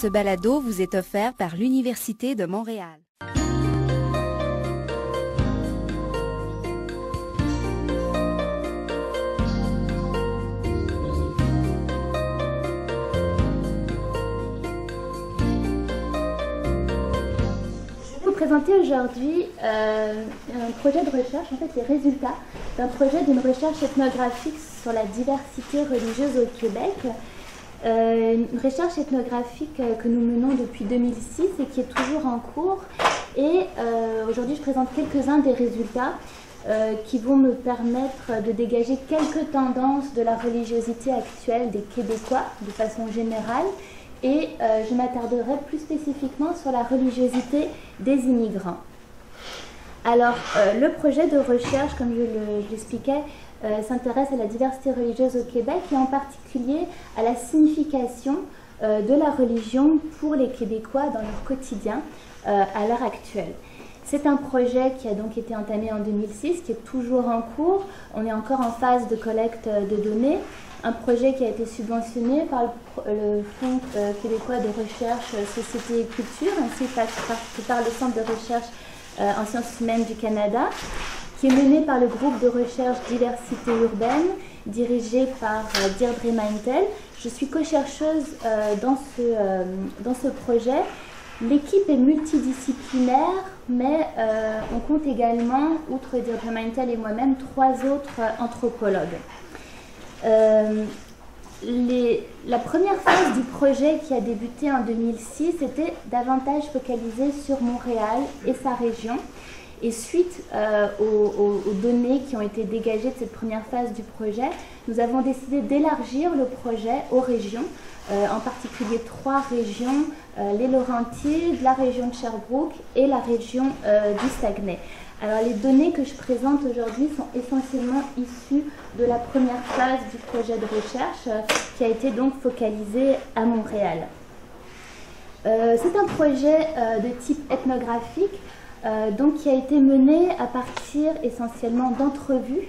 Ce balado vous est offert par l'Université de Montréal. Je vais vous présenter aujourd'hui un projet de recherche, en fait les résultats d'un projet d'une recherche ethnographique sur la diversité religieuse au Québec. Une recherche ethnographique que nous menons depuis 2006 et qui est toujours en cours. Et aujourd'hui, je présente quelques-uns des résultats qui vont me permettre de dégager quelques tendances de la religiosité actuelle des Québécois de façon générale. Et je m'attarderai plus spécifiquement sur la religiosité des immigrants. Alors, le projet de recherche, comme je l'expliquais, s'intéresse à la diversité religieuse au Québec et en particulier à la signification de la religion pour les Québécois dans leur quotidien à l'heure actuelle. C'est un projet qui a donc été entamé en 2006, qui est toujours en cours. On est encore en phase de collecte de données. Un projet qui a été subventionné par le Fonds québécois de recherche Société et Culture, ainsi que par le Centre de recherche en sciences humaines du Canada, qui est mené par le groupe de recherche Diversité urbaine, dirigé par Deirdre Mantel. Je suis co-chercheuse dans ce projet. L'équipe est multidisciplinaire, mais on compte également, outre Deirdre Mantel et moi-même, 3 autres anthropologues. La première phase du projet qui a débuté en 2006 était davantage focalisée sur Montréal et sa région. Et suite aux données qui ont été dégagées de cette première phase du projet, nous avons décidé d'élargir le projet aux régions, en particulier 3 régions, les Laurentides, la région de Sherbrooke et la région du Saguenay. Alors les données que je présente aujourd'hui sont essentiellement issues de la première phase du projet de recherche qui a été donc focalisé à Montréal. C'est un projet de type ethnographique, donc qui a été mené à partir essentiellement d'entrevues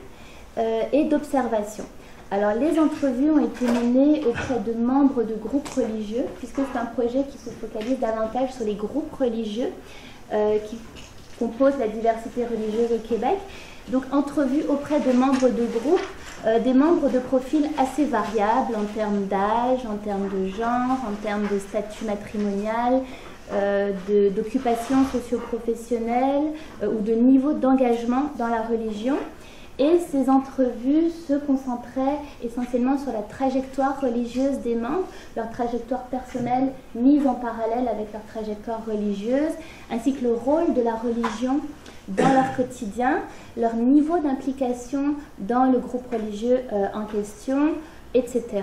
et d'observations. Alors les entrevues ont été menées auprès de membres de groupes religieux, puisque c'est un projet qui se focalise davantage sur les groupes religieux qui composent la diversité religieuse au Québec. Donc entrevues auprès de membres de groupes, des membres de profils assez variables en termes d'âge, en termes de genre, en termes de statut matrimonial, d'occupation socio-professionnelle ou de niveau d'engagement dans la religion. Et ces entrevues se concentraient essentiellement sur la trajectoire religieuse des membres, leur trajectoire personnelle mise en parallèle avec leur trajectoire religieuse, ainsi que le rôle de la religion dans leur quotidien, leur niveau d'implication dans le groupe religieux en question, etc.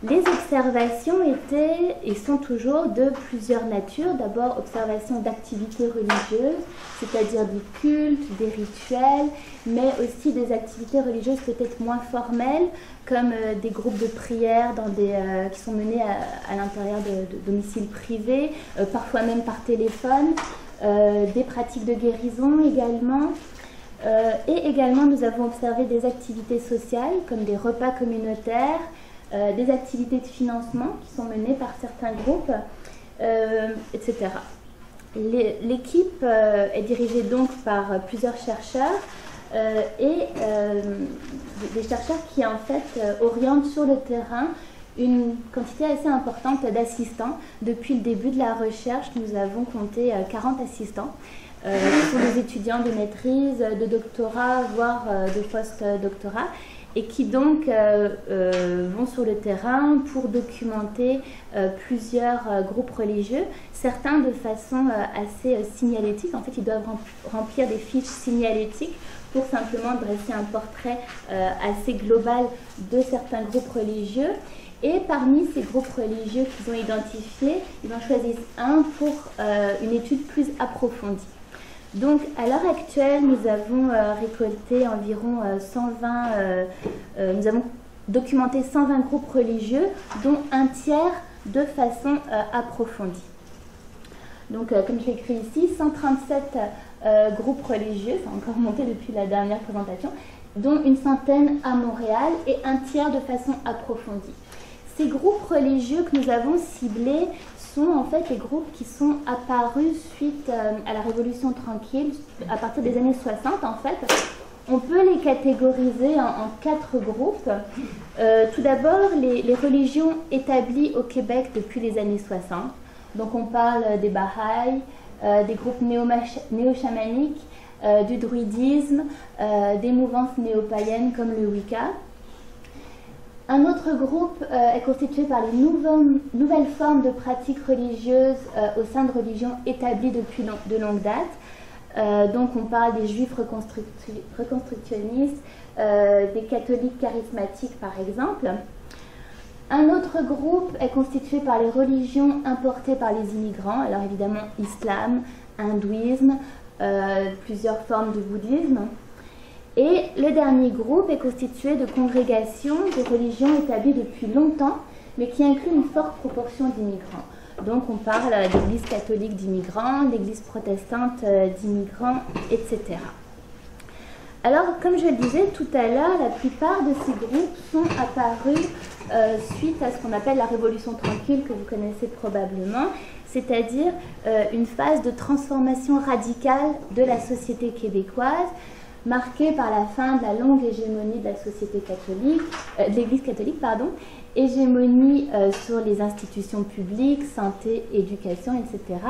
Les observations étaient et sont toujours de plusieurs natures. D'abord, observation d'activités religieuses, c'est-à-dire des cultes, des rituels, mais aussi des activités religieuses peut-être moins formelles, comme des groupes de prière qui sont menés à l'intérieur de domiciles privés, parfois même par téléphone, des pratiques de guérison également. Et également, nous avons observé des activités sociales, comme des repas communautaires, des activités de financement qui sont menées par certains groupes, etc. L'équipe est dirigée donc par plusieurs chercheurs et des chercheurs qui en fait orientent sur le terrain une quantité assez importante d'assistants. Depuis le début de la recherche, nous avons compté 40 assistants. Pour des étudiants de maîtrise, de doctorat, voire de post-doctorat, et qui donc vont sur le terrain pour documenter plusieurs groupes religieux, certains de façon assez signalétique. En fait, ils doivent remplir des fiches signalétiques pour simplement dresser un portrait assez global de certains groupes religieux. Et parmi ces groupes religieux qu'ils ont identifiés, ils en choisissent un pour une étude plus approfondie. Donc, à l'heure actuelle, nous avons récolté environ 120, nous avons documenté 120 groupes religieux, dont un tiers de façon approfondie. Donc, comme je l'ai écrit ici, 137 groupes religieux, ça a encore monté depuis la dernière présentation, dont une centaine à Montréal et un tiers de façon approfondie. Ces groupes religieux que nous avons ciblés sont en fait les groupes qui sont apparus suite à la Révolution tranquille, à partir des années 60 en fait. On peut les catégoriser en 4 groupes. Tout d'abord, les religions établies au Québec depuis les années 60. Donc on parle des Bahaïs, des groupes néo-chamaniques, du druidisme, des mouvances néo-païennes comme le Wicca. Un autre groupe est constitué par les nouvelles formes de pratiques religieuses au sein de religions établies depuis de longue date. Donc on parle des juifs reconstructionnistes, des catholiques charismatiques par exemple. Un autre groupe est constitué par les religions importées par les immigrants, alors évidemment islam, hindouisme, plusieurs formes de bouddhisme. Et le dernier groupe est constitué de congrégations de religions établies depuis longtemps, mais qui incluent une forte proportion d'immigrants. Donc on parle d'église catholique d'immigrants, d'église protestante d'immigrants, etc. Alors, comme je le disais tout à l'heure, la plupart de ces groupes sont apparus suite à ce qu'on appelle la Révolution tranquille, que vous connaissez probablement, c'est-à-dire une phase de transformation radicale de la société québécoise, marquée par la fin de la longue hégémonie de la société catholique, de l'Église catholique, hégémonie sur les institutions publiques, santé, éducation, etc.,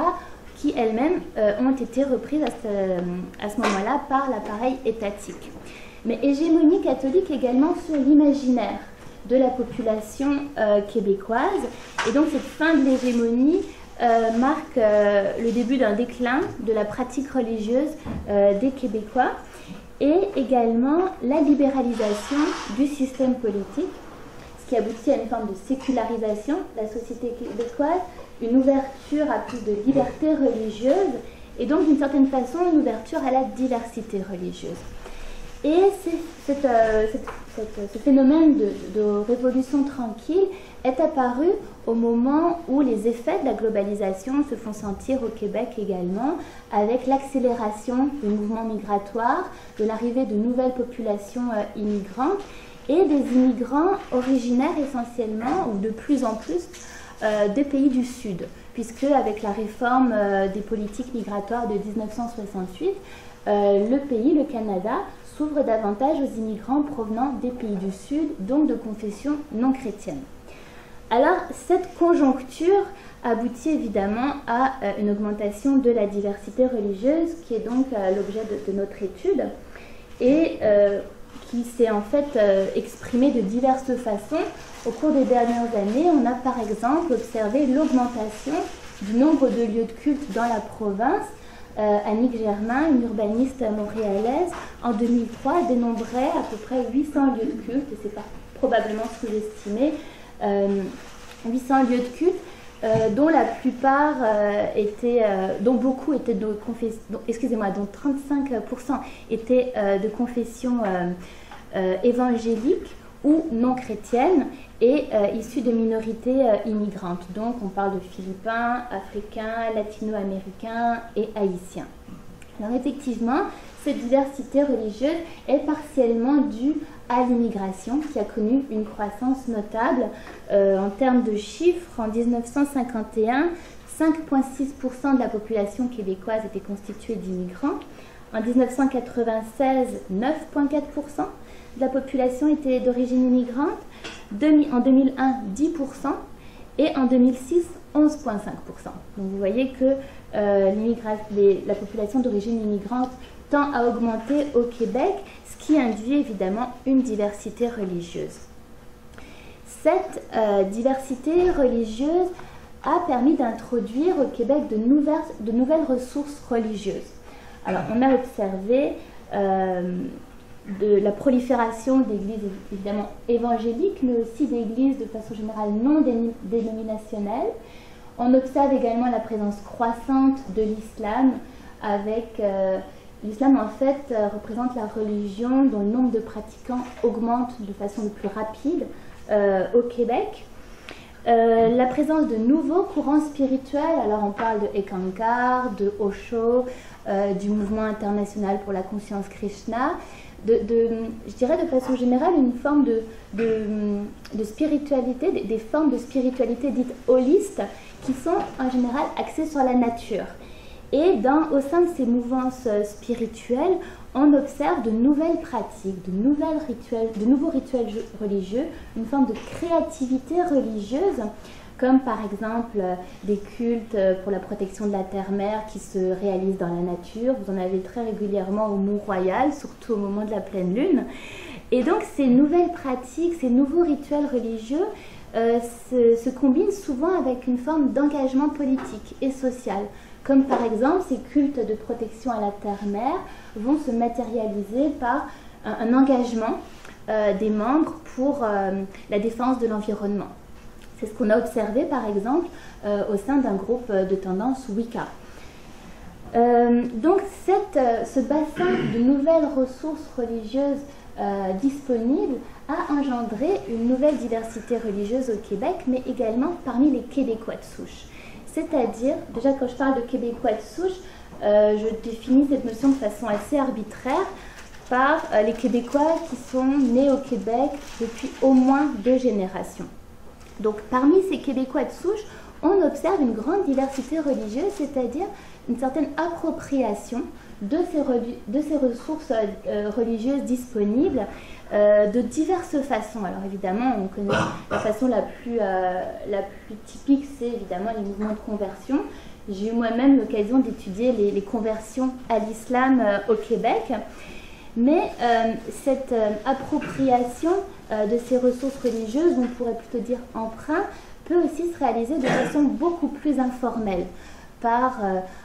qui elles-mêmes ont été reprises à ce moment-là par l'appareil étatique. Mais hégémonie catholique également sur l'imaginaire de la population québécoise. Et donc cette fin de l'hégémonie marque le début d'un déclin de la pratique religieuse des Québécois et également la libéralisation du système politique, ce qui aboutit à une forme de sécularisation de la société québécoise, une ouverture à plus de liberté religieuse et donc d'une certaine façon une ouverture à la diversité religieuse. Et ce phénomène de révolution tranquille est apparu au moment où les effets de la globalisation se font sentir au Québec également, avec l'accélération du mouvement migratoire, de l'arrivée de nouvelles populations immigrantes et des immigrants originaires essentiellement, ou de plus en plus, des pays du Sud, puisque avec la réforme des politiques migratoires de 1968, le pays, le Canada, s'ouvre davantage aux immigrants provenant des pays du Sud, donc de confession non chrétienne. Alors, cette conjoncture aboutit évidemment à une augmentation de la diversité religieuse, qui est donc l'objet de notre étude, et qui s'est en fait exprimée de diverses façons. Au cours des dernières années, on a par exemple observé l'augmentation du nombre de lieux de culte dans la province. Annick Germain, une urbaniste montréalaise, en 2003 dénombrait à peu près 800 lieux de culte, et c'est probablement sous-estimé, 800 lieux de culte, dont la plupart dont beaucoup étaient de confession, dont 35% étaient de confession évangélique ou non chrétienne et issus de minorités immigrantes. Donc on parle de Philippins, Africains, Latino-Américains et Haïtiens. Alors effectivement, cette diversité religieuse est partiellement due à l'immigration qui a connu une croissance notable. En termes de chiffres, en 1951, 5,6% de la population québécoise était constituée d'immigrants. En 1996, 9,4% de la population était d'origine immigrante. En 2001, 10%. Et en 2006, 11,5%. Donc vous voyez que la population d'origine immigrante tend à augmenter au Québec, ce qui induit évidemment une diversité religieuse. Cette diversité religieuse a permis d'introduire au Québec de nouvelles ressources religieuses. Alors on a observé de la prolifération d'églises évidemment évangéliques, mais aussi d'églises de façon générale non dénominationnelles. On observe également la présence croissante de l'islam, avec l'islam en fait représente la religion dont le nombre de pratiquants augmente de façon le plus rapide au Québec. La présence de nouveaux courants spirituels, alors on parle de Ekankar, de Osho, du mouvement international pour la conscience Krishna, je dirais de façon générale, une forme de spiritualité, des formes de spiritualité dites holistes, qui sont en général axées sur la nature. Et au sein de ces mouvances spirituelles, on observe de nouvelles pratiques, de nouveaux rituels religieux, une forme de créativité religieuse, comme par exemple des cultes pour la protection de la terre-mère qui se réalisent dans la nature. Vous en avez très régulièrement au Mont-Royal, surtout au moment de la pleine lune. Et donc ces nouvelles pratiques, ces nouveaux rituels religieux se combinent souvent avec une forme d'engagement politique et social. Comme par exemple, ces cultes de protection à la terre-mère vont se matérialiser par un engagement des membres pour la défense de l'environnement. C'est ce qu'on a observé par exemple au sein d'un groupe de tendance Wicca. Donc ce bassin de nouvelles ressources religieuses disponibles a engendré une nouvelle diversité religieuse au Québec, mais également parmi les Québécois de souche. C'est-à-dire, déjà quand je parle de Québécois de souche, je définis cette notion de façon assez arbitraire par les Québécois qui sont nés au Québec depuis au moins 2 générations. Donc parmi ces Québécois de souche, on observe une grande diversité religieuse, c'est-à-dire une certaine appropriation de ces ressources religieuses disponibles de diverses façons. Alors évidemment, on connaît la façon la plus typique, c'est évidemment les mouvements de conversion. J'ai eu moi-même l'occasion d'étudier les conversions à l'islam au Québec. Mais cette appropriation de ces ressources religieuses, on pourrait plutôt dire emprunt, peut aussi se réaliser de façon beaucoup plus informelle, par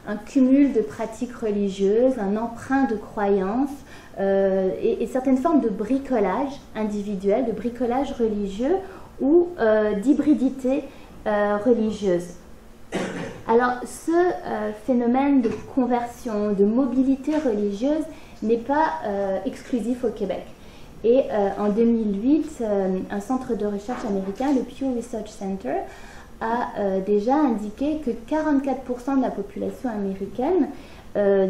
un cumul de pratiques religieuses, un emprunt de croyances et certaines formes de bricolage individuel, de bricolage religieux ou d'hybridité religieuse. Alors ce phénomène de conversion, de mobilité religieuse n'est pas exclusif au Québec. Et en 2008, un centre de recherche américain, le Pew Research Center, a déjà indiqué que 44% de la population américaine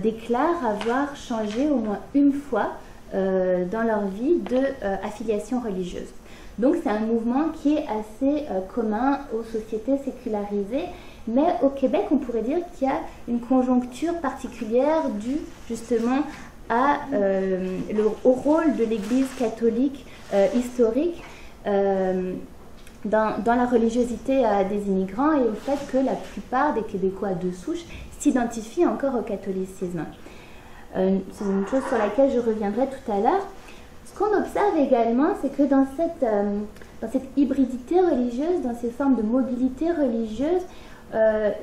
déclare avoir changé au moins une fois dans leur vie d'affiliation religieuse. Donc c'est un mouvement qui est assez commun aux sociétés sécularisées, mais au Québec, on pourrait dire qu'il y a une conjoncture particulière due justement au rôle de l'Église catholique historique dans la religiosité des immigrants et au fait que la plupart des Québécois de souche s'identifient encore au catholicisme. C'est une chose sur laquelle je reviendrai tout à l'heure. Ce qu'on observe également, c'est que dans cette hybridité religieuse, dans ces formes de mobilité religieuse,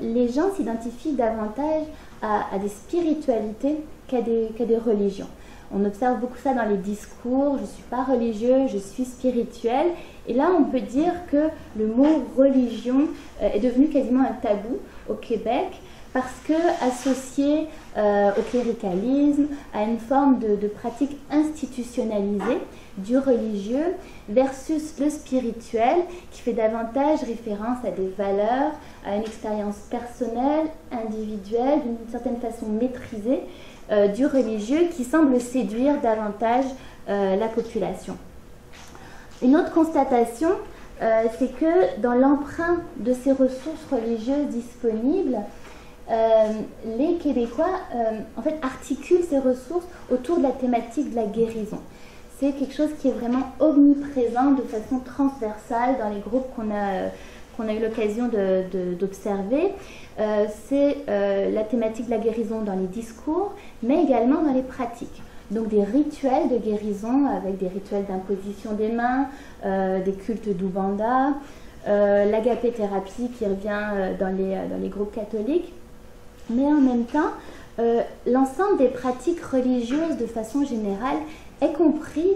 les gens s'identifient davantage à des spiritualités qu'à des religions. On observe beaucoup ça dans les discours, je ne suis pas religieux, je suis spirituel. Et là, on peut dire que le mot religion est devenu quasiment un tabou au Québec parce que associé au cléricalisme, à une forme de pratique institutionnalisée du religieux versus le spirituel qui fait davantage référence à des valeurs, à une expérience personnelle, individuelle, d'une certaine façon maîtrisée du religieux qui semble séduire davantage la population. Une autre constatation, c'est que dans l'emprunt de ces ressources religieuses disponibles, les Québécois en fait articulent ces ressources autour de la thématique de la guérison. C'est quelque chose qui est vraiment omniprésent de façon transversale dans les groupes qu'on a eu l'occasion d'observer. C'est la thématique de la guérison dans les discours, mais également dans les pratiques. Donc des rituels de guérison avec des rituels d'imposition des mains, des cultes d'Ubanda, l'agapé-thérapie qui revient dans les groupes catholiques. Mais en même temps, l'ensemble des pratiques religieuses de façon générale est compris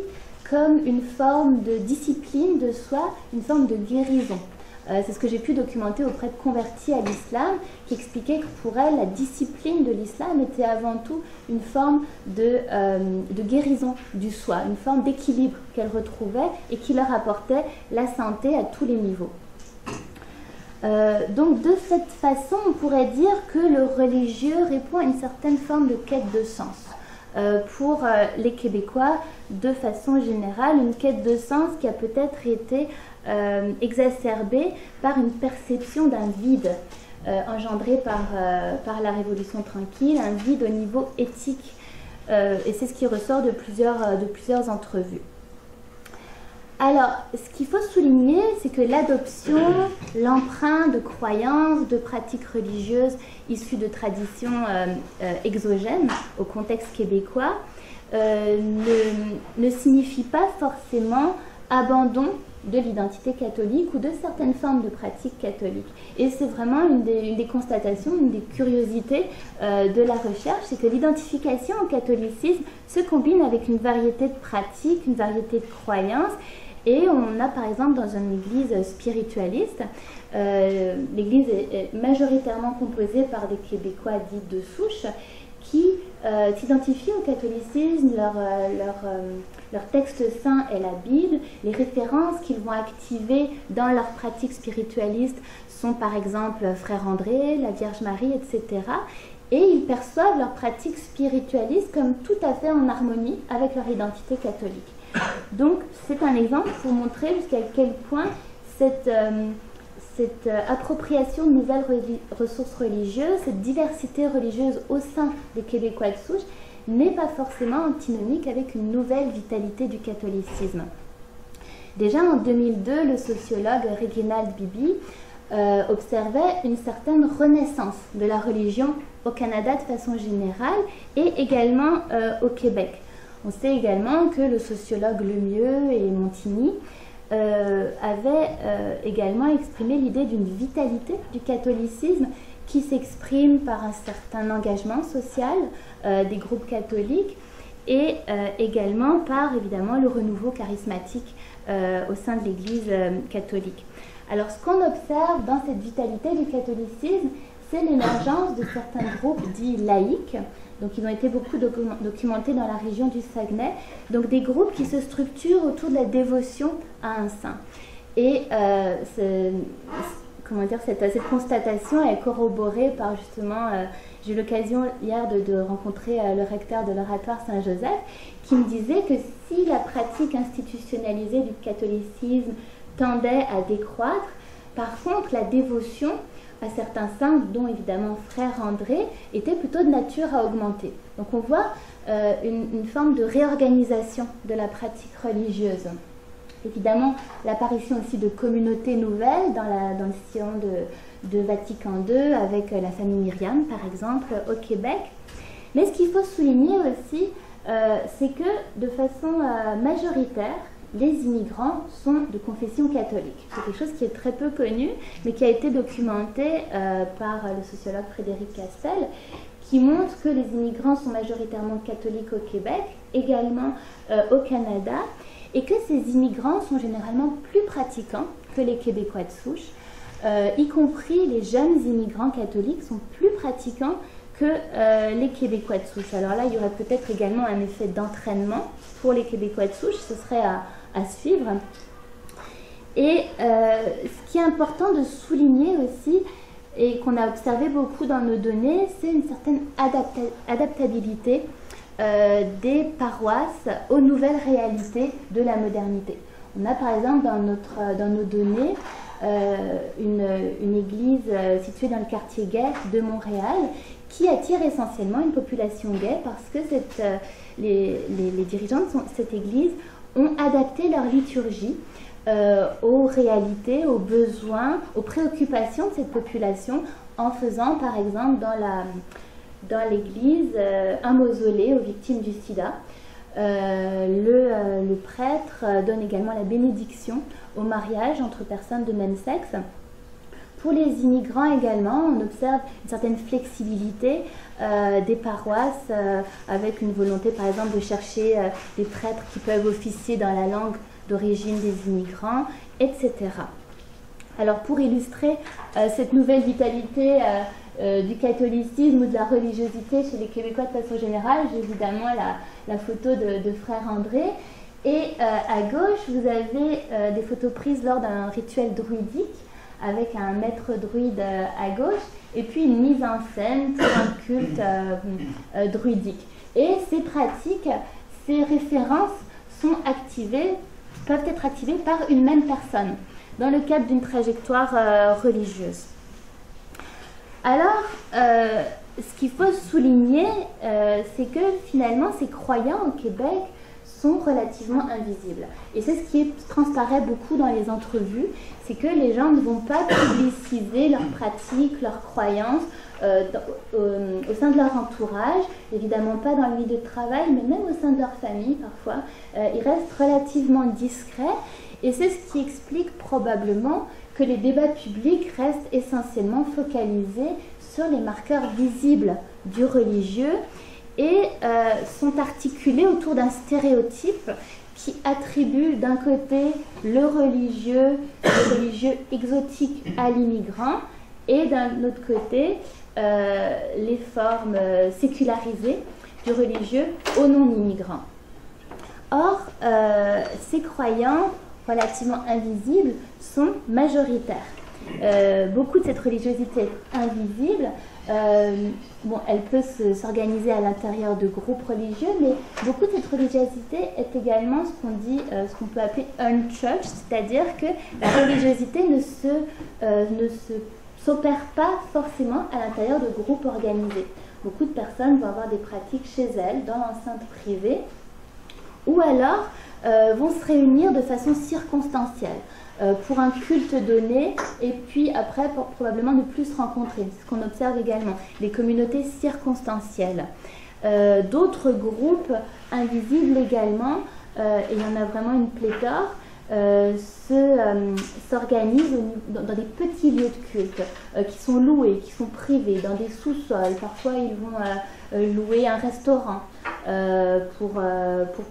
comme une forme de discipline de soi, une forme de guérison. C'est ce que j'ai pu documenter auprès de convertis à l'islam, qui expliquaient que pour elles, la discipline de l'islam était avant tout une forme de guérison du soi, une forme d'équilibre qu'elles retrouvaient et qui leur apportait la santé à tous les niveaux. Donc de cette façon, on pourrait dire que le religieux répond à une certaine forme de quête de sens. pour les Québécois de façon générale, une quête de sens qui a peut-être été exacerbée par une perception d'un vide engendré par la Révolution tranquille, un vide au niveau éthique. Et c'est ce qui ressort de plusieurs entrevues. Alors, ce qu'il faut souligner, c'est que l'adoption, l'emprunt de croyances, de pratiques religieuses issues de traditions exogènes au contexte québécois ne signifie pas forcément abandon de l'identité catholique ou de certaines formes de pratiques catholiques. Et c'est vraiment une des constatations, une des curiosités de la recherche, c'est que l'identification au catholicisme se combine avec une variété de pratiques, une variété de croyances. Et on a par exemple dans une église spiritualiste, l'église est majoritairement composée par des Québécois dits de souche qui s'identifient au catholicisme, leur texte saint est la Bible, les références qu'ils vont activer dans leur pratique spiritualiste sont par exemple Frère André, la Vierge Marie, etc. Et ils perçoivent leur pratique spiritualiste comme tout à fait en harmonie avec leur identité catholique. Donc c'est un exemple pour montrer jusqu'à quel point cette appropriation de nouvelles ressources religieuses, cette diversité religieuse au sein des Québécois de souche n'est pas forcément antinomique avec une nouvelle vitalité du catholicisme. Déjà en 2002, le sociologue Reginald Beebe observait une certaine renaissance de la religion au Canada de façon générale et également au Québec. On sait également que le sociologue Lemieux et Montigny avaient également exprimé l'idée d'une vitalité du catholicisme qui s'exprime par un certain engagement social des groupes catholiques et également par évidemment le renouveau charismatique au sein de l'Église catholique. Alors ce qu'on observe dans cette vitalité du catholicisme, c'est l'émergence de certains groupes dits laïques. Donc ils ont été beaucoup documentés dans la région du Saguenay. Donc des groupes qui se structurent autour de la dévotion à un saint. Et cette constatation est corroborée par justement, j'ai eu l'occasion hier de rencontrer le recteur de l'oratoire Saint-Joseph qui me disait que si la pratique institutionnalisée du catholicisme tendait à décroître, par contre la dévotion à certains saints, dont évidemment Frère André, était plutôt de nature à augmenter. Donc on voit une forme de réorganisation de la pratique religieuse. Évidemment, l'apparition aussi de communautés nouvelles dans le sillon de Vatican II, avec la famille Myriam, par exemple, au Québec. Mais ce qu'il faut souligner aussi, c'est que de façon majoritaire, les immigrants sont de confession catholique. C'est quelque chose qui est très peu connu, mais qui a été documenté par le sociologue Frédéric Castel, qui montre que les immigrants sont majoritairement catholiques au Québec, également au Canada, et que ces immigrants sont généralement plus pratiquants que les Québécois de souche, y compris les jeunes immigrants catholiques sont plus pratiquants que les Québécois de souche. Alors là, il y aurait peut-être également un effet d'entraînement pour les Québécois de souche, ce serait à suivre. Et ce qui est important de souligner aussi, et qu'on a observé beaucoup dans nos données, c'est une certaine adaptabilité des paroisses aux nouvelles réalités de la modernité. On a par exemple dans nos données une église située dans le quartier gay de Montréal qui attire essentiellement une population gay parce que les dirigeants de cette église ont adapté leur liturgie aux réalités, aux besoins, aux préoccupations de cette population en faisant par exemple dans l'église un mausolée aux victimes du sida. Le prêtre donne également la bénédiction au mariage entre personnes de même sexe. Pour les immigrants également, on observe une certaine flexibilité des paroisses avec une volonté par exemple de chercher des prêtres qui peuvent officier dans la langue d'origine des immigrants, etc. Alors pour illustrer cette nouvelle vitalité du catholicisme ou de la religiosité chez les Québécois de façon générale, j'ai évidemment la photo de Frère André. Et à gauche, vous avez des photos prises lors d'un rituel druidique avec un maître druide à gauche, et puis une mise en scène pour un culte druidique. Et ces pratiques, ces références peuvent être activées par une même personne, dans le cadre d'une trajectoire religieuse. Alors, ce qu'il faut souligner, c'est que finalement, ces croyants au Québec sont relativement invisibles. Et c'est ce qui transparaît beaucoup dans les entrevues, c'est que les gens ne vont pas publiciser leurs pratiques, leurs croyances au sein de leur entourage, évidemment pas dans le milieu de travail, mais même au sein de leur famille parfois. Ils restent relativement discrets, et c'est ce qui explique probablement que les débats publics restent essentiellement focalisés sur les marqueurs visibles du religieux et sont articulés autour d'un stéréotype qui attribue d'un côté le religieux exotique à l'immigrant et d'un autre côté les formes sécularisées du religieux aux non-immigrants. Or, ces croyants relativement invisibles sont majoritaires. Beaucoup de cette religiosité est invisible. Elle peut s'organiser à l'intérieur de groupes religieux, mais beaucoup de cette religiosité est également ce qu'on peut appeler unchurched, c'est-à-dire que la religiosité ne s'opère pas forcément à l'intérieur de groupes organisés. Beaucoup de personnes vont avoir des pratiques chez elles, dans l'enceinte privée, ou alors vont se réunir de façon circonstancielle pour un culte donné, et puis après pour probablement ne plus se rencontrer. C'est ce qu'on observe également, les communautés circonstancielles. D'autres groupes invisibles également, et il y en a vraiment une pléthore, s'organisent dans des petits lieux de culte qui sont loués, qui sont privés, dans des sous-sols. Parfois ils vont louer un restaurant pour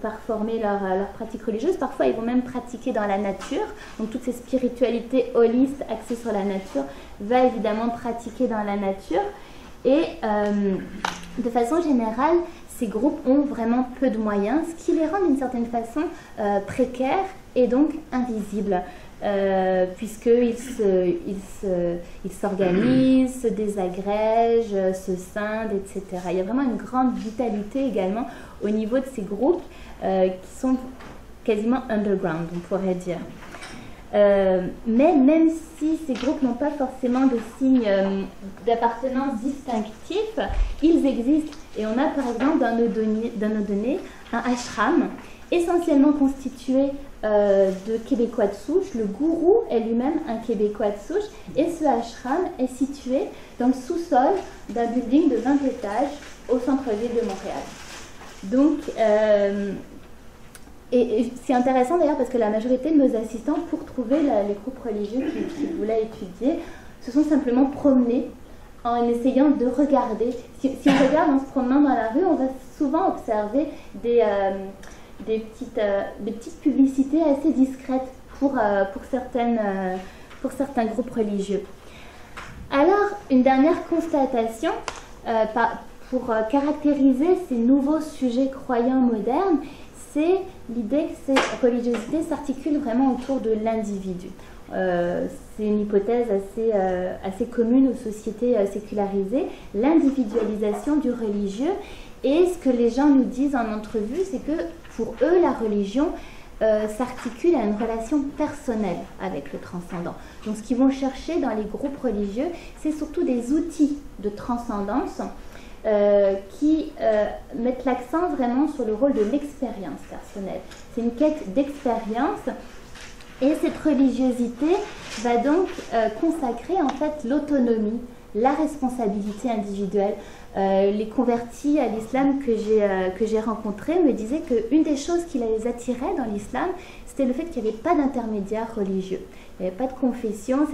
performer leur pratique religieuse. Parfois ils vont même pratiquer dans la nature. Donc toutes ces spiritualités holistes axées sur la nature va évidemment pratiquer dans la nature. Et de façon générale, ces groupes ont vraiment peu de moyens, ce qui les rend d'une certaine façon précaires et donc invisibles, puisqu'ils s'organisent, se désagrègent, se scindent, etc. Il y a vraiment une grande vitalité également au niveau de ces groupes qui sont quasiment underground, on pourrait dire. Mais même si ces groupes n'ont pas forcément de signes d'appartenance distinctifs, ils existent. Et on a par exemple dans nos données un ashram essentiellement constitué de Québécois de souche. Le gourou est lui-même un Québécois de souche, et ce ashram est situé dans le sous-sol d'un building de 20 étages au centre-ville de Montréal. Donc, et c'est intéressant d'ailleurs parce que la majorité de nos assistants, pour trouver les groupes religieux qu'ils voulaient étudier, se sont simplement promenés en essayant de regarder. Si on regarde en se promenant dans la rue, on va souvent observer des petites publicités assez discrètes pour certains groupes religieux. Alors, une dernière constatation pour caractériser ces nouveaux sujets croyants modernes, c'est l'idée que ces religiosités s'articulent vraiment autour de l'individu. C'est une hypothèse assez commune aux sociétés sécularisées, l'individualisation du religieux. Et ce que les gens nous disent en entrevue, c'est que pour eux, la religion s'articule à une relation personnelle avec le transcendant. Donc ce qu'ils vont chercher dans les groupes religieux, c'est surtout des outils de transcendance qui mettent l'accent vraiment sur le rôle de l'expérience personnelle. C'est une quête d'expérience, et cette religiosité va donc consacrer en fait l'autonomie, la responsabilité individuelle. Les convertis à l'islam que j'ai rencontrés me disaient qu'une des choses qui les attirait dans l'islam, c'était le fait qu'il n'y avait pas d'intermédiaire religieux. Il n'y avait pas de confession,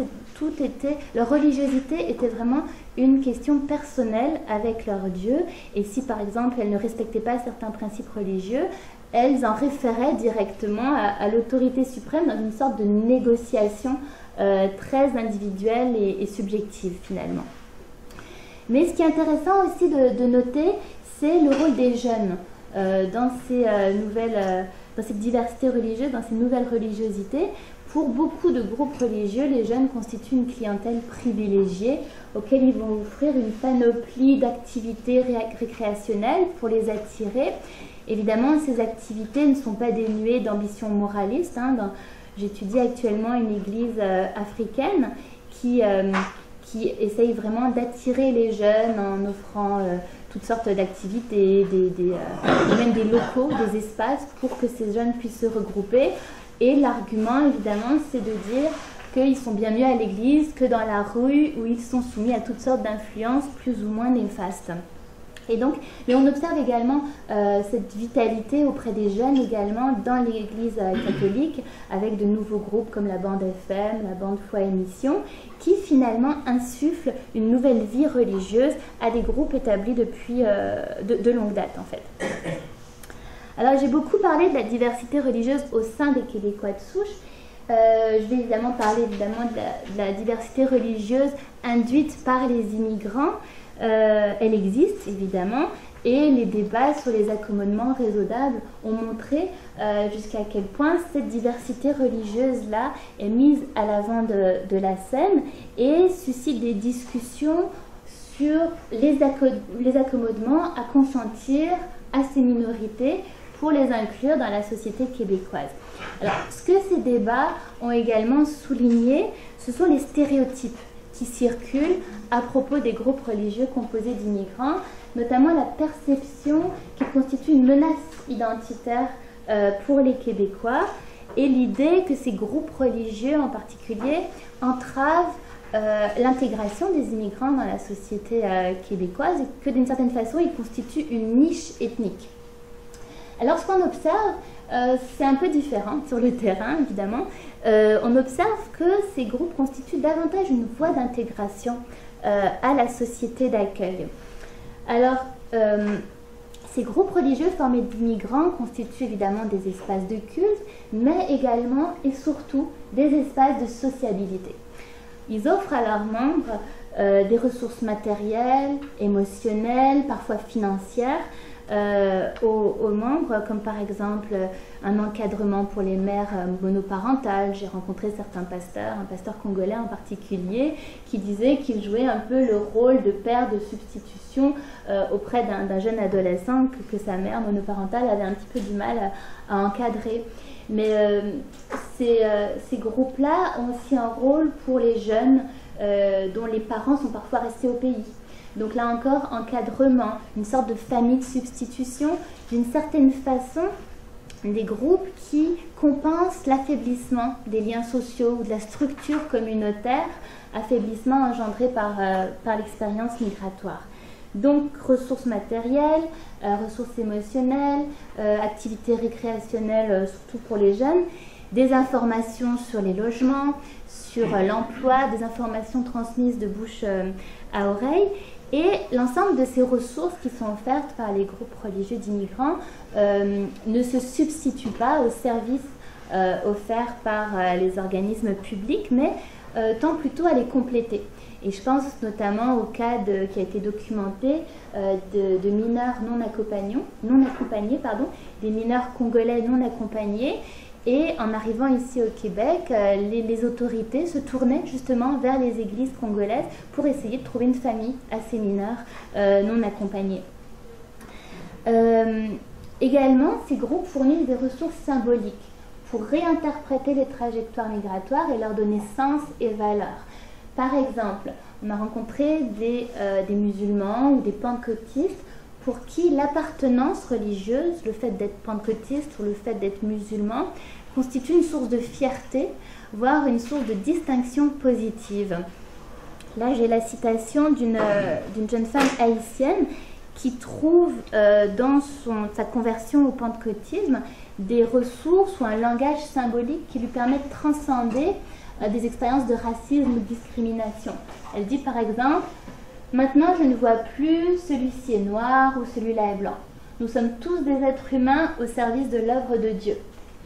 leur religiosité était vraiment une question personnelle avec leur Dieu. Et si par exemple elles ne respectaient pas certains principes religieux, elles en référaient directement à l'autorité suprême dans une sorte de négociation très individuelle et subjective finalement. Mais ce qui est intéressant aussi de noter, c'est le rôle des jeunes dans cette diversité religieuse, dans ces nouvelles religiosités. pour beaucoup de groupes religieux, les jeunes constituent une clientèle privilégiée auxquels ils vont offrir une panoplie d'activités récréationnelles pour les attirer. Évidemment, ces activités ne sont pas dénuées d'ambition moraliste. J'étudie actuellement une église africaine qui essaye vraiment d'attirer les jeunes en offrant toutes sortes d'activités, et même des locaux, des espaces pour que ces jeunes puissent se regrouper. Et l'argument, évidemment, c'est de dire qu'ils sont bien mieux à l'église que dans la rue où ils sont soumis à toutes sortes d'influences plus ou moins néfastes. Et donc, mais on observe également cette vitalité auprès des jeunes également dans l'église catholique avec de nouveaux groupes comme la bande FM, la bande Foi et Mission, qui finalement insufflent une nouvelle vie religieuse à des groupes établis depuis de longue date en fait. Alors j'ai beaucoup parlé de la diversité religieuse au sein des Québécois de souche. Je vais évidemment parler de la diversité religieuse induite par les immigrants. Elle existe évidemment et les débats sur les accommodements raisonnables ont montré jusqu'à quel point cette diversité religieuse-là est mise à l'avant de la scène et suscite des discussions sur les accommodements à consentir à ces minorités pour les inclure dans la société québécoise. Alors, ce que ces débats ont également souligné, ce sont les stéréotypes qui circulent à propos des groupes religieux composés d'immigrants, notamment la perception qu'ils constituent une menace identitaire pour les Québécois et l'idée que ces groupes religieux en particulier entravent l'intégration des immigrants dans la société québécoise et que d'une certaine façon ils constituent une niche ethnique. Alors ce qu'on observe, c'est un peu différent sur le terrain évidemment. On observe que ces groupes constituent davantage une voie d'intégration à la société d'accueil. Alors, ces groupes religieux formés d'immigrants constituent évidemment des espaces de culte, mais également et surtout des espaces de sociabilité. Ils offrent à leurs membres des ressources matérielles, émotionnelles, parfois financières, aux membres, comme par exemple un encadrement pour les mères monoparentales. J'ai rencontré certains pasteurs, un pasteur congolais en particulier, qui disait qu'il jouait un peu le rôle de père de substitution auprès d'un jeune adolescent que sa mère monoparentale avait un petit peu du mal à encadrer. Mais ces groupes-là ont aussi un rôle pour les jeunes dont les parents sont parfois restés au pays. Donc là encore, encadrement, une sorte de famille de substitution, d'une certaine façon, des groupes qui compensent l'affaiblissement des liens sociaux ou de la structure communautaire, affaiblissement engendré par l'expérience migratoire. Donc ressources matérielles, ressources émotionnelles, activités récréationnelles, surtout pour les jeunes, des informations sur les logements, sur l'emploi, des informations transmises de bouche à oreille. Et l'ensemble de ces ressources qui sont offertes par les groupes religieux d'immigrants ne se substituent pas aux services offerts par les organismes publics, mais tend plutôt à les compléter. Et je pense notamment au cas qui a été documenté de mineurs non accompagnés, des mineurs congolais non accompagnés. Et en arrivant ici au Québec, les autorités se tournaient justement vers les églises congolaises pour essayer de trouver une famille à ces mineurs non accompagnés. Également, ces groupes fournissent des ressources symboliques pour réinterpréter les trajectoires migratoires et leur donner sens et valeur. Par exemple, on a rencontré des musulmans ou des pentecôtistes pour qui l'appartenance religieuse, le fait d'être pentecôtiste ou le fait d'être musulman, constitue une source de fierté, voire une source de distinction positive. Là, j'ai la citation d'une jeune femme haïtienne qui trouve dans sa conversion au pentecôtisme des ressources ou un langage symbolique qui lui permet de transcender des expériences de racisme ou de discrimination. Elle dit par exemple: maintenant, je ne vois plus celui-ci est noir ou celui-là est blanc. Nous sommes tous des êtres humains au service de l'œuvre de Dieu.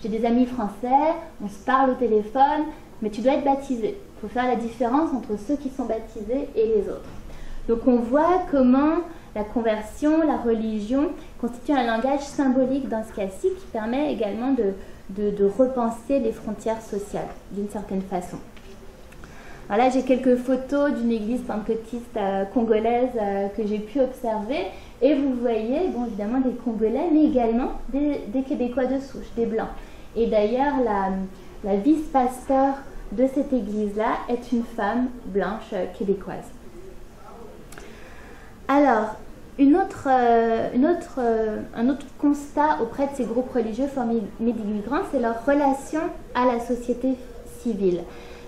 J'ai des amis français, on se parle au téléphone, mais tu dois être baptisé. Il faut faire la différence entre ceux qui sont baptisés et les autres. Donc on voit comment la conversion, la religion constitue un langage symbolique dans ce cas-ci qui permet également de repenser les frontières sociales d'une certaine façon. Voilà, j'ai quelques photos d'une église pentecôtiste congolaise que j'ai pu observer. Et vous voyez, bon, évidemment, des Congolais, mais également des Québécois de souche, des Blancs. Et d'ailleurs, la vice-pasteur de cette église-là est une femme blanche québécoise. Alors, un autre constat auprès de ces groupes religieux formés d'immigrants, c'est leur relation à la société civile.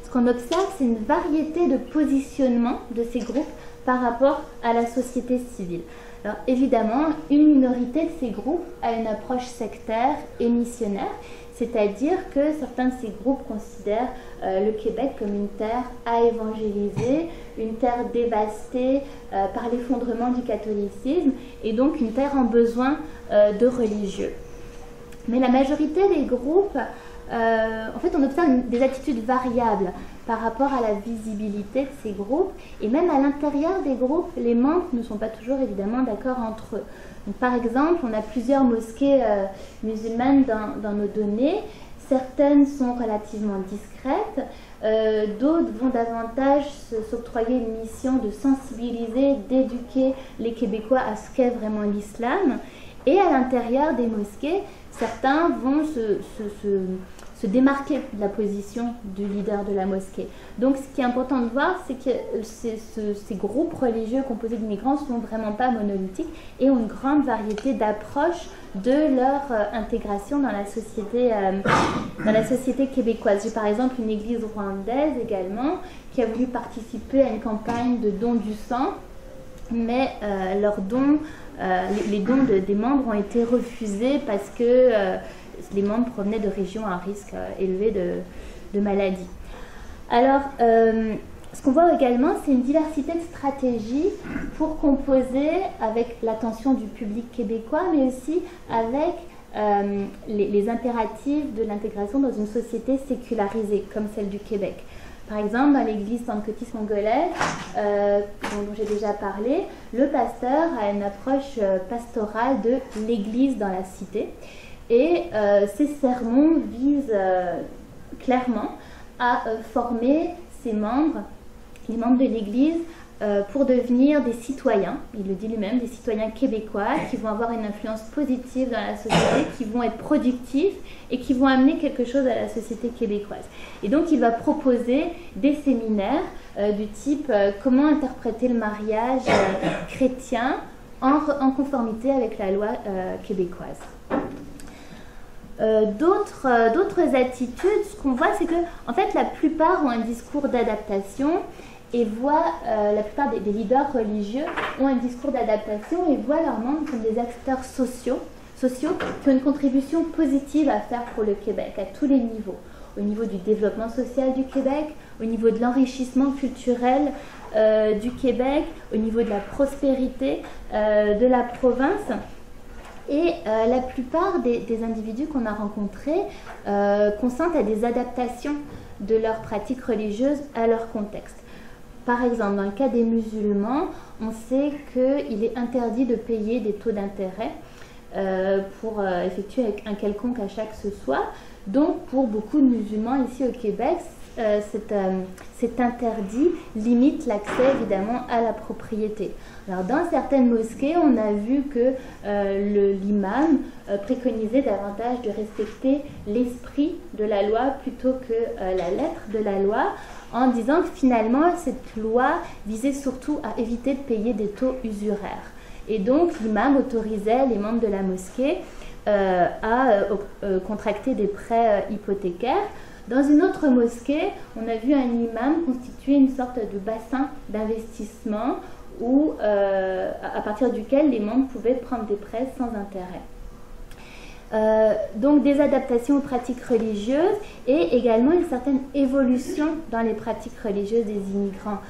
Ce qu'on observe, c'est une variété de positionnement de ces groupes par rapport à la société civile. Alors évidemment, une minorité de ces groupes a une approche sectaire et missionnaire, c'est-à-dire que certains de ces groupes considèrent le Québec comme une terre à évangéliser, une terre dévastée par l'effondrement du catholicisme et donc une terre en besoin de religieux. Mais la majorité des groupes, en fait, on observe des attitudes variables par rapport à la visibilité de ces groupes et même à l'intérieur des groupes, les membres ne sont pas toujours évidemment d'accord entre eux. Donc, par exemple, on a plusieurs mosquées musulmanes dans nos données. Certaines sont relativement discrètes, d'autres vont davantage s'octroyer une mission de sensibiliser, d'éduquer les Québécois à ce qu'est vraiment l'islam. Et à l'intérieur des mosquées, certains vont se démarquer de la position du leader de la mosquée. Donc ce qui est important de voir, c'est que ces groupes religieux composés d'immigrants ne sont vraiment pas monolithiques et ont une grande variété d'approches de leur intégration dans la société québécoise. J'ai par exemple une église rwandaise également qui a voulu participer à une campagne de don du sang, mais leurs dons, les dons des membres ont été refusés parce que les membres provenaient de régions à risque élevé de maladie. Alors, ce qu'on voit également, c'est une diversité de stratégies pour composer avec l'attention du public québécois, mais aussi avec les impératifs de l'intégration dans une société sécularisée, comme celle du Québec. Par exemple, dans l'église pentecôtiste congolaise, dont j'ai déjà parlé, le pasteur a une approche pastorale de l'église dans la cité. Et ces sermons visent clairement à former ses membres, les membres de l'Église, pour devenir des citoyens, il le dit lui-même, des citoyens québécois qui vont avoir une influence positive dans la société, qui vont être productifs et qui vont amener quelque chose à la société québécoise. Et donc il va proposer des séminaires du type comment interpréter le mariage chrétien en conformité avec la loi québécoise. D'autres attitudes, ce qu'on voit, c'est que en fait, la plupart ont un discours d'adaptation et la plupart des leaders religieux ont un discours d'adaptation et voient leurs membres comme des acteurs sociaux qui ont une contribution positive à faire pour le Québec à tous les niveaux. Au niveau du développement social du Québec, au niveau de l'enrichissement culturel du Québec, au niveau de la prospérité de la province. Et la plupart des individus qu'on a rencontrés consentent à des adaptations de leurs pratiques religieuses à leur contexte. Par exemple, dans le cas des musulmans, on sait qu'il est interdit de payer des taux d'intérêt pour effectuer un quelconque achat que ce soit. Donc, pour beaucoup de musulmans ici au Québec, cet interdit limite l'accès évidemment à la propriété. Alors dans certaines mosquées, on a vu que l'imam préconisait davantage de respecter l'esprit de la loi plutôt que la lettre de la loi, en disant que finalement cette loi visait surtout à éviter de payer des taux usuraires. Et donc l'imam autorisait les membres de la mosquée à contracter des prêts hypothécaires. Dans une autre mosquée, on a vu un imam constituer une sorte de bassin d'investissement à partir duquel les membres pouvaient prendre des prêts sans intérêt. Donc des adaptations aux pratiques religieuses et également une certaine évolution dans les pratiques religieuses des immigrants.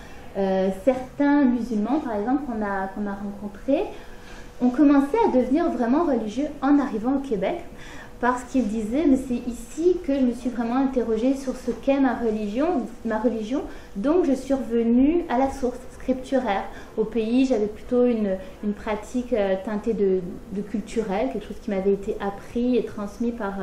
Certains musulmans, par exemple, qu'on a rencontrés, ont commencé à devenir vraiment religieux en arrivant au Québec, parce qu'ils disaient, mais c'est ici que je me suis vraiment interrogée sur ce qu'est ma religion, donc je suis revenue à la source, ce scripturaire. Au pays, j'avais plutôt une pratique teintée de culturel, quelque chose qui m'avait été appris et transmis par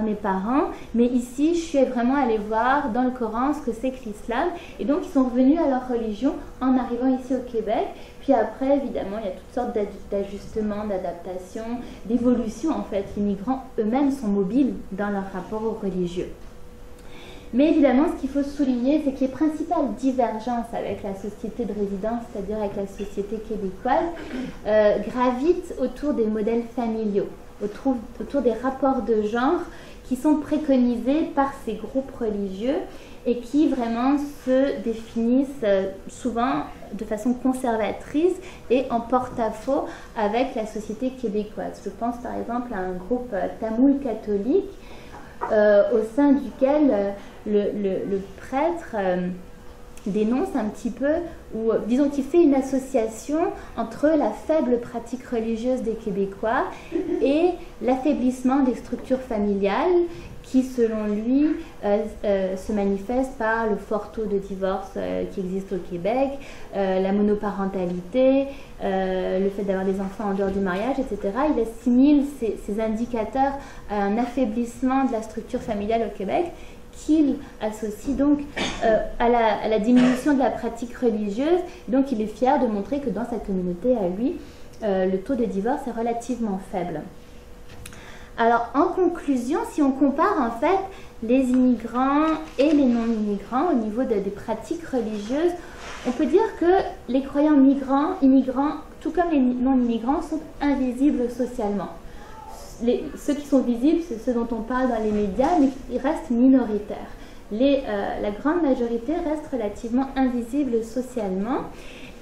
mes parents. Mais ici, je suis vraiment allée voir dans le Coran ce que c'est que l'islam. Et donc, ils sont revenus à leur religion en arrivant ici au Québec. Puis après, évidemment, il y a toutes sortes d'ajustements, d'adaptations, d'évolutions en fait. Les migrants eux-mêmes sont mobiles dans leur rapport aux religieux. Mais évidemment, ce qu'il faut souligner, c'est que les principales divergences avec la société de résidence, c'est-à-dire avec la société québécoise, gravitent autour des modèles familiaux, autour des rapports de genre qui sont préconisés par ces groupes religieux et qui vraiment se définissent souvent de façon conservatrice et en porte-à-faux avec la société québécoise. Je pense par exemple à un groupe tamoul catholique au sein duquel le prêtre dénonce un petit peu, ou disons qu'il fait une association entre la faible pratique religieuse des Québécois et l'affaiblissement des structures familiales qui, selon lui, se manifeste par le fort taux de divorce qui existe au Québec, la monoparentalité, le fait d'avoir des enfants en dehors du mariage, etc. Il assimile ces indicateurs à un affaiblissement de la structure familiale au Québec qu'il associe donc à la diminution de la pratique religieuse. Donc il est fier de montrer que dans sa communauté à lui, le taux de divorce est relativement faible. Alors en conclusion, si on compare en fait les immigrants et les non-immigrants au niveau des pratiques religieuses, on peut dire que les croyants immigrants, tout comme les non-immigrants, sont invisibles socialement. Ceux qui sont visibles, c'est ceux dont on parle dans les médias, mais ils restent minoritaires. La grande majorité reste relativement invisible socialement.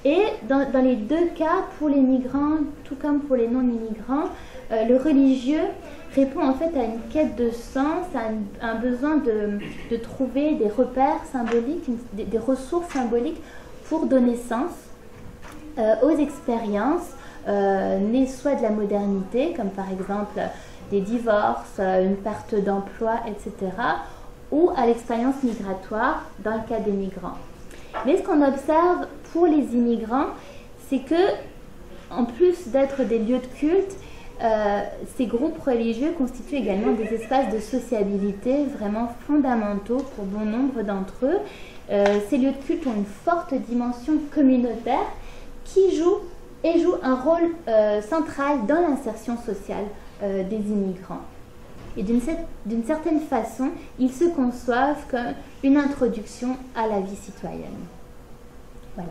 Et dans les deux cas, pour les migrants, tout comme pour les non-immigrants, le religieux répond en fait à une quête de sens, à un besoin de trouver des repères symboliques, des ressources symboliques pour donner sens aux expériences nées soit de la modernité, comme par exemple des divorces, une perte d'emploi, etc., ou à l'expérience migratoire dans le cas des migrants. Mais ce qu'on observe pour les immigrants, c'est que, en plus d'être des lieux de culte, ces groupes religieux constituent également des espaces de sociabilité vraiment fondamentaux pour bon nombre d'entre eux. Ces lieux de culte ont une forte dimension communautaire qui joue un rôle central dans l'insertion sociale des immigrants. Et d'une certaine façon, ils se conçoivent comme une introduction à la vie citoyenne. Voilà.